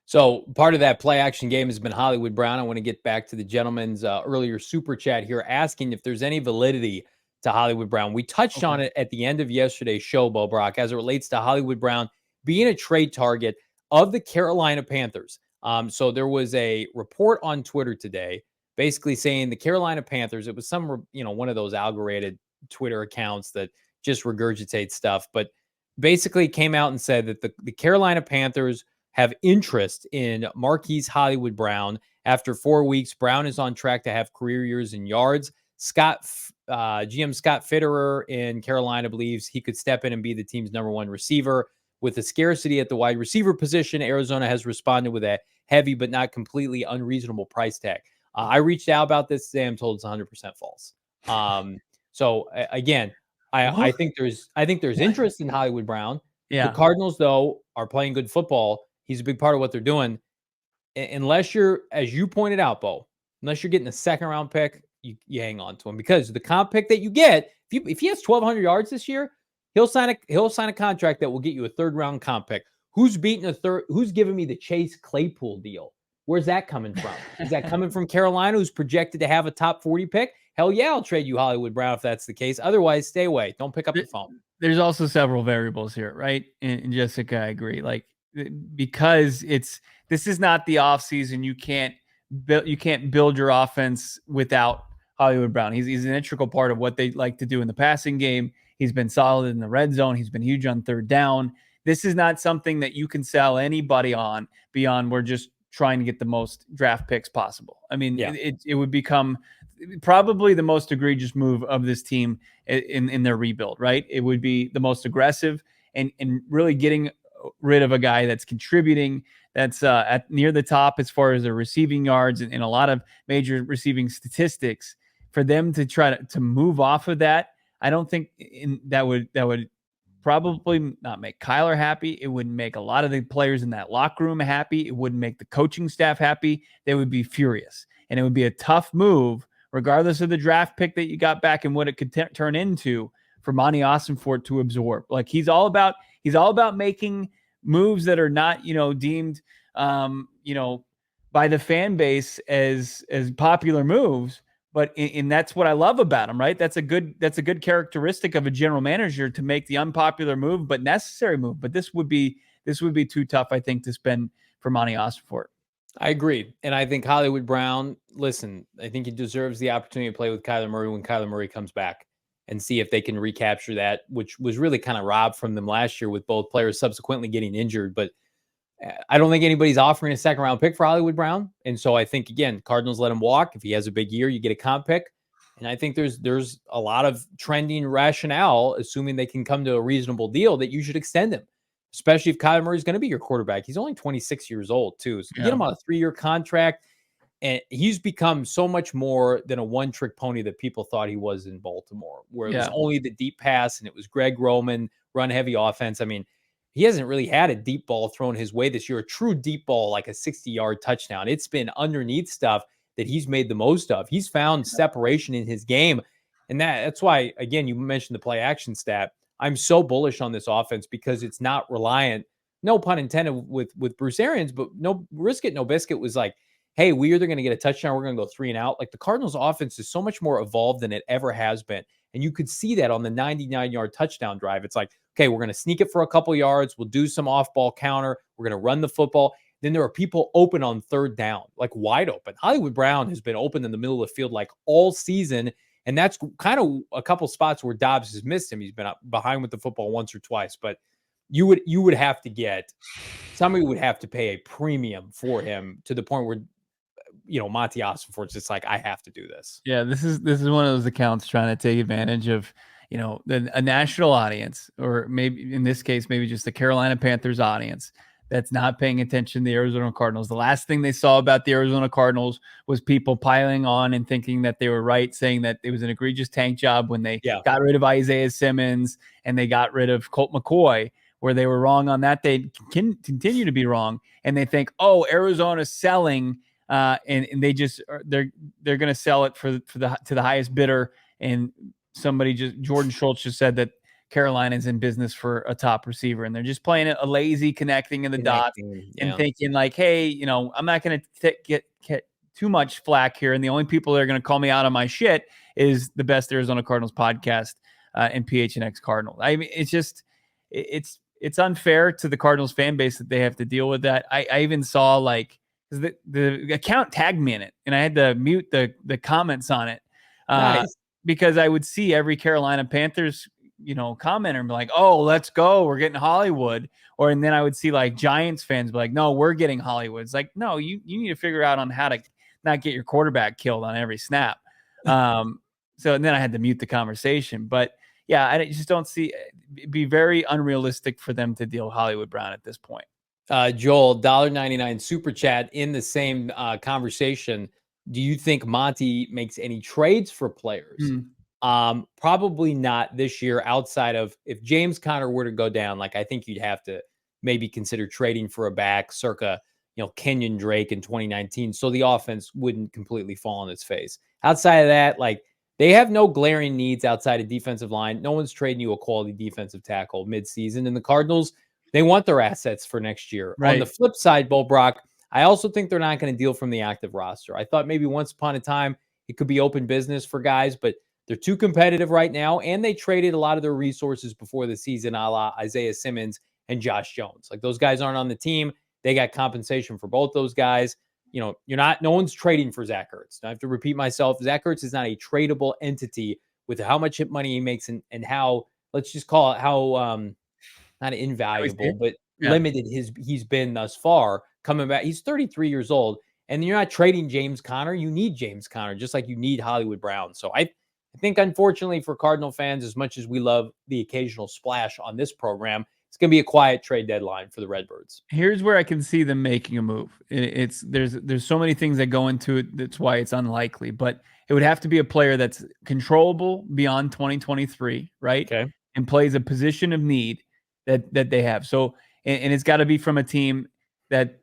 So part of that play action game has been Hollywood Brown. I want to get back to the gentleman's earlier super chat here asking if there's any validity to Hollywood Brown. We touched on it at the end of yesterday's show, Bo Brock, as it relates to Hollywood Brown being a trade target of the Carolina Panthers. So there was a report on Twitter today basically saying the Carolina Panthers, it was one of those algorithmic Twitter accounts that just regurgitate stuff, but basically came out and said that the Carolina Panthers have interest in Marquise Hollywood Brown. After 4 weeks, Brown is on track to have career years in yards. GM Scott Fitterer in Carolina believes he could step in and be the team's number one receiver. With the scarcity at the wide receiver position, Arizona has responded with a heavy but not completely unreasonable price tag. I reached out about this today. I'm told it's 100% false. Again, I think there's interest in Hollywood Brown. Yeah. The Cardinals, though, are playing good football. He's a big part of what they're doing. Unless you're, as you pointed out, Bo, unless you're getting a second round pick, you hang on to him, because the comp pick that you get, if he has 1,200 yards this year, he'll sign a contract that will get you a third round comp pick. Who's giving me the Chase Claypool deal? Where's that coming from? Is that coming from Carolina, who's projected to have a top 40 pick? Hell yeah, I'll trade you Hollywood Brown if that's the case. Otherwise, stay away. Don't pick up the phone. There's also several variables here, right? And Jessica, I agree. Because this is not the offseason. You can't build your offense without Hollywood Brown. He's an integral part of what they like to do in the passing game. He's been solid in the red zone. He's been huge on third down. This is not something that you can sell anybody on beyond we're just trying to get the most draft picks possible. I mean, it would become probably the most egregious move of this team in their rebuild, right? It would be the most aggressive and really getting rid of a guy that's contributing, that's at near the top as far as their receiving yards and a lot of major receiving statistics. For them to try to move off of that, I don't think that would probably not make Kyler happy. It wouldn't make a lot of the players in that locker room happy. It wouldn't make the coaching staff happy. They would be furious, and it would be a tough move, regardless of the draft pick that you got back and what it could turn into, for Monti Ossenfort to absorb. Like he's all about making moves that are not, deemed, by the fan base as popular moves. But and that's what I love about him, right? That's a good characteristic of a general manager, to make the unpopular move, but necessary move. But this would be too tough, I think, to spend for Monti Ossenfort. I agree. And I think Hollywood Brown, listen, I think he deserves the opportunity to play with Kyler Murray when Kyler Murray comes back, and see if they can recapture that, which was really kind of robbed from them last year with both players subsequently getting injured. But I don't think anybody's offering a second round pick for Hollywood Brown. And so I think, again, Cardinals let him walk. If he has a big year, you get a comp pick. And I think there's a lot of trending rationale, assuming they can come to a reasonable deal, that you should extend him, especially if Kyler Murray is going to be your quarterback. He's only 26 years old too. So get him on a 3-year contract. And he's become so much more than a one-trick pony that people thought he was in Baltimore, where it was only the deep pass and it was Greg Roman, run-heavy offense. I mean, he hasn't really had a deep ball thrown his way this year, a true deep ball, like a 60-yard touchdown. It's been underneath stuff that he's made the most of. He's found separation in his game. And that's why, again, you mentioned the play action stat. I'm so bullish on this offense because it's not reliant, no pun intended, with Bruce Arians, but no risk it, no biscuit was like, hey, we're either going to get a touchdown, we're going to go 3 and out. Like the Cardinals offense is so much more evolved than it ever has been. And you could see that on the 99-yard touchdown drive. It's like, okay, we're going to sneak it for a couple yards. We'll do some off-ball counter. We're going to run the football. Then there are people open on third down, like wide open. Hollywood Brown has been open in the middle of the field like all season. And that's kind of a couple spots where Dobbs has missed him. He's been up behind with the football once or twice. But you would have to get, somebody would have to pay a premium for him to the point where, Monti Ossenfort's just like, I have to do this. Yeah, this is one of those accounts trying to take advantage of, a national audience, or maybe in this case, maybe just the Carolina Panthers audience that's not paying attention to the Arizona Cardinals. The last thing they saw about the Arizona Cardinals was people piling on and thinking that they were right, saying that it was an egregious tank job when they got rid of Isaiah Simmons and they got rid of Colt McCoy, where they were wrong on that. They can continue to be wrong. And they think, oh, Arizona's selling, and they just, they're going to sell it to the highest bidder. And Jordan Schultz just said that Carolina's in business for a top receiver, and they're just playing a lazy connecting in the dots and thinking like, hey, I'm not going to get too much flack here, and the only people that are going to call me out on my shit is the best Arizona Cardinals podcast and PHNX Cardinals. I mean, it's just it's unfair to the Cardinals fan base that they have to deal with that. I even saw like the account tagged me in it, and I had to mute the comments on it Nice. because I would see every Carolina Panthers commenter and be like, "Oh, let's go, we're getting Hollywood," and then I would see like Giants fans be like, "No, we're getting Hollywood." It's like, no, you need to figure out on how to not get your quarterback killed on every snap. So and then I had to mute the conversation, but yeah, I just don't see it'd be very unrealistic for them to deal Hollywood Brown at this point. Joel, $1.99 super chat in the same conversation. Do you think Monti makes any trades for players? Probably not this year, outside of if James Conner were to go down. Like, I think you'd have to maybe consider trading for a back circa, Kenyon Drake in 2019. So the offense wouldn't completely fall on its face. Outside of that, like, they have no glaring needs outside of defensive line. No one's trading you a quality defensive tackle midseason. And the Cardinals, they want their assets for next year. Right. On the flip side, Bo Brock, I also think they're not going to deal from the active roster. I thought maybe once upon a time it could be open business for guys, but they're too competitive right now, and they traded a lot of their resources before the season, a la Isaiah Simmons and Josh Jones. Like, those guys aren't on the team. They got compensation for both those guys. No one's trading for Zach Ertz. I have to repeat myself. Zach Ertz is not a tradable entity with how much money he makes and how, let's just call it how, not invaluable, but limited he's been thus far coming back. He's 33 years old, and you're not trading James Conner. You need James Conner, just like you need Hollywood Brown. So I think, unfortunately for Cardinal fans, as much as we love the occasional splash on this program, it's going to be a quiet trade deadline for the Redbirds. Here's where I can see them making a move. There's so many things that go into it. That's why it's unlikely, but it would have to be a player that's controllable beyond 2023, right? Okay. And plays a position of need that they have. So, and it's got to be from a team that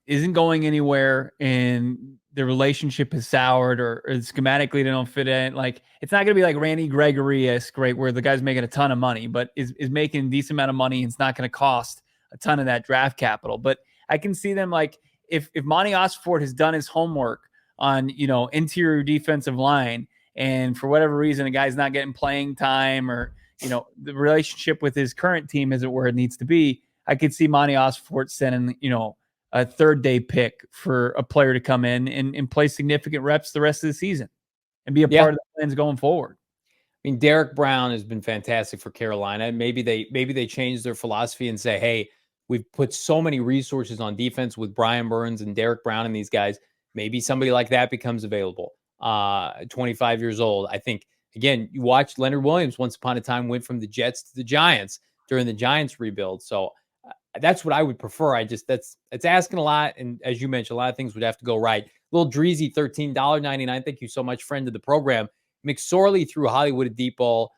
isn't going anywhere, and the relationship is soured, or schematically they don't fit in. Like, it's not going to be like Randy Gregory-esque, right, where the guy's making a ton of money, but is making a decent amount of money, and it's not going to cost a ton of that draft capital. But I can see them, like, if Monti Ossenfort has done his homework on interior defensive line, and for whatever reason a guy's not getting playing time, or the relationship with his current team isn't where it needs to be, I could see Monti Ossenfort sending a third-day pick for a player to come in and play significant reps the rest of the season and be a part of the plans going forward. I mean, Derek Brown has been fantastic for Carolina. Maybe they change their philosophy and say, hey, we've put so many resources on defense with Brian Burns and Derek Brown and these guys. Maybe somebody like that becomes available. 25 years old. I think, again, you watched Leonard Williams once upon a time went from the Jets to the Giants during the Giants rebuild. So that's what I would prefer. It's asking a lot. And as you mentioned, a lot of things would have to go right. Little Dreezy, $13.99. Thank you so much, friend of the program. McSorley threw Hollywood a deep ball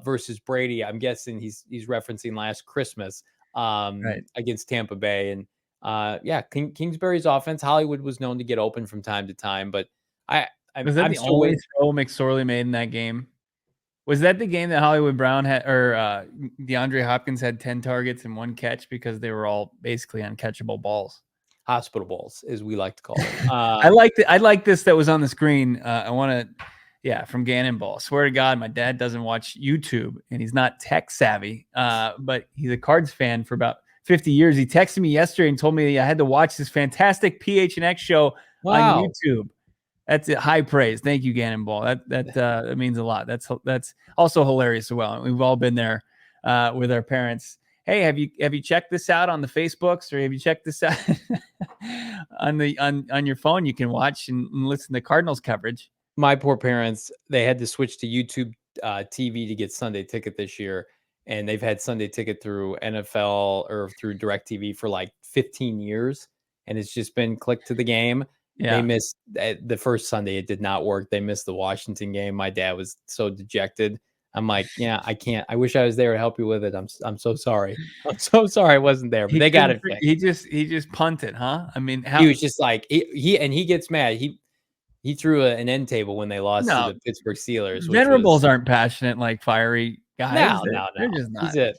versus Brady. I'm guessing he's referencing last Christmas against Tampa Bay. And Kingsbury's offense, Hollywood was known to get open from time to time, but was that the only throw McSorley made in that game? Was that the game that Hollywood Brown had, or DeAndre Hopkins had 10 targets and 1 catch because they were all basically uncatchable balls? Hospital balls, as we like to call them. I like this that was on the screen. I want to, from Gannon Ball. Swear to God, my dad doesn't watch YouTube and he's not tech savvy, but he's a Cards fan for about 50 years. He texted me yesterday and told me I had to watch this fantastic PHNX show on YouTube. That's it. High praise. Thank you, Gannon Ball. That means a lot. That's also hilarious as well. We've all been there with our parents. Hey, have you checked this out on the Facebooks, or have you checked this out on your phone? You can watch and listen to Cardinals coverage. My poor parents, they had to switch to YouTube TV to get Sunday Ticket this year, and they've had Sunday Ticket through NFL or through DirecTV for like 15 years, and it's just been click to the game. Yeah. They missed the first Sunday. It did not work. They missed the Washington game. My dad was so dejected. I'm like, I can't. I wish I was there to help you with it. I'm so sorry. I'm so sorry I wasn't there. But they got it fixed. He just punted, huh? I mean, he was just like he gets mad. He threw an end table when they lost to the Pittsburgh Steelers. Venerables aren't passionate like fiery guys. No. They're just He's not. a